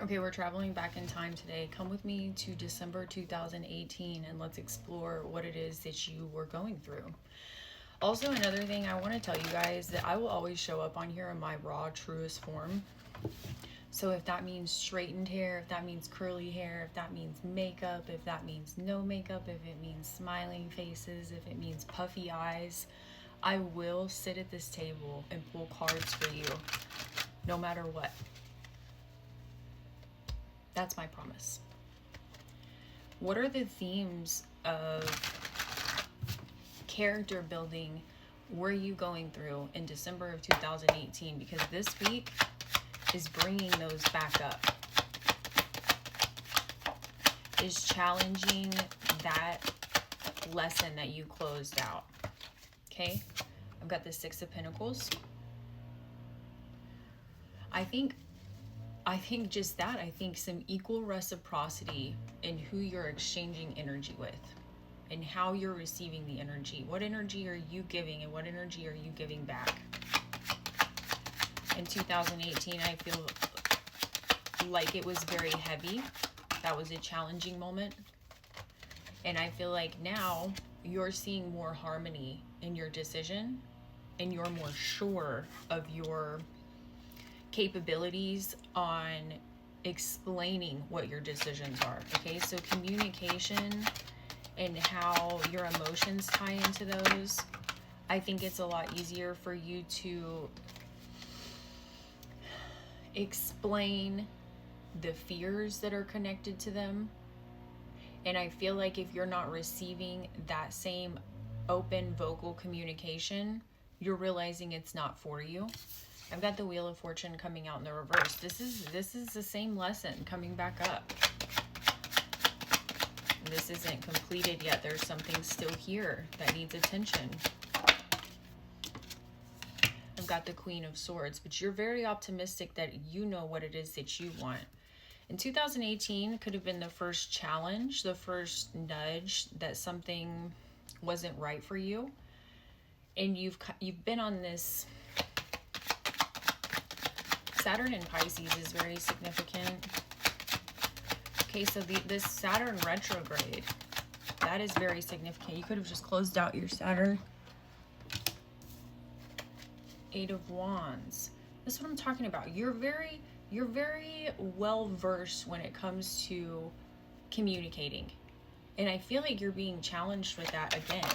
Okay, we're traveling back in time today. Come with me to December 2018 and let's explore what it is that you were going through. Also, another thing I want to tell you guys that I will always show up on here in my raw, truest form. So if that means straightened hair, if that means curly hair, if that means makeup, if that means no makeup, if it means smiling faces, if it means puffy eyes, I will sit at this table and pull cards for you no matter what. That's my promise. What are the themes of character building were you going through in December of 2018? Because this week is bringing those back up, is challenging that lesson that you closed out. Okay, I've got the Six of Pentacles. I think just that. I think some equal reciprocity in who you're exchanging energy with and how you're receiving the energy. What energy are you giving and what energy are you giving back? In 2018, I feel like it was very heavy. That was a challenging moment. And I feel like now you're seeing more harmony in your decision and you're more sure of your capabilities on explaining what your decisions are. Okay, so communication and how your emotions tie into those, I think it's a lot easier for you to explain the fears that are connected to them. And I feel like if you're not receiving that same open vocal communication, you're realizing it's not for you. I've got the Wheel of Fortune coming out in the reverse. This is the same lesson coming back up. This isn't completed yet. There's something still here that needs attention. I've got the Queen of Swords, but you're very optimistic that you know what it is that you want. In 2018, could have been the first challenge, the first nudge that something wasn't right for you. And you've been on this. Saturn in Pisces is very significant. Okay, so this Saturn retrograde, that is very significant. You could have just closed out your Saturn. Eight of Wands. That's what I'm talking about. You're very well versed when it comes to communicating. And I feel like you're being challenged with that again.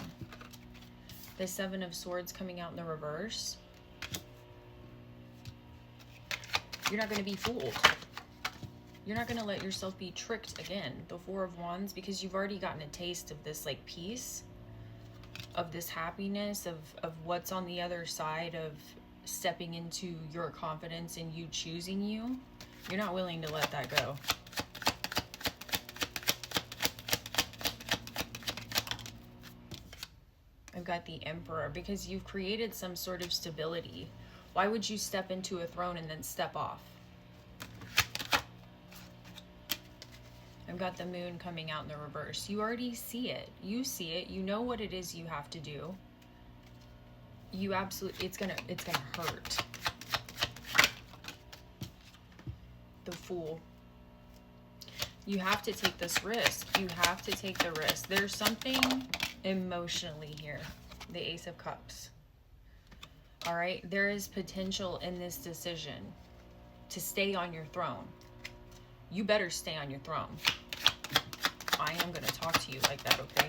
The Seven of Swords coming out in the reverse. You're not going to be fooled. You're not going to let yourself be tricked again. The Four of Wands, because you've already gotten a taste of this like peace, of this happiness, of what's on the other side of stepping into your confidence and you choosing you. You're not willing to let that go. I've got the Emperor, because you've created some sort of stability. Why would you step into a throne and then step off? I've got the Moon coming out in the reverse. You already see it. You see it. You know what it is you have to do. You absolutely, it's gonna hurt. The Fool. You have to take this risk. You have to take the risk. There's something emotionally here. The Ace of Cups. All right, there is potential in this decision to stay on your throne. You better stay on your throne. I am going to talk to you like that, okay?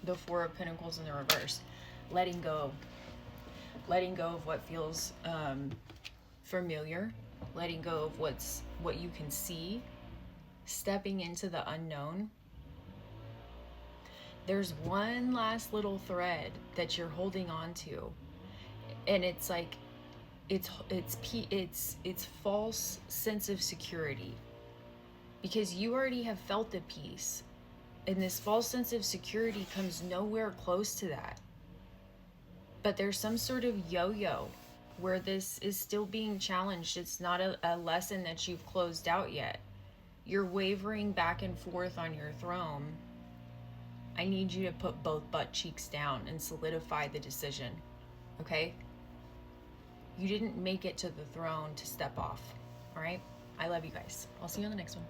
The Four of Pentacles in the reverse. Letting go. Letting go of what feels familiar. Letting go of what you can see. Stepping into the unknown. There's one last little thread that you're holding on to, and it's like it's false sense of security, because you already have felt the peace, and this false sense of security comes nowhere close to that. But there's some sort of yo-yo where this is still being challenged. It's not a lesson that you've closed out yet. You're wavering back and forth on your throne. I need you to put both butt cheeks down and solidify the decision, okay? You didn't make it to the throne to step off. All right? I love you guys. I'll see you on the next one.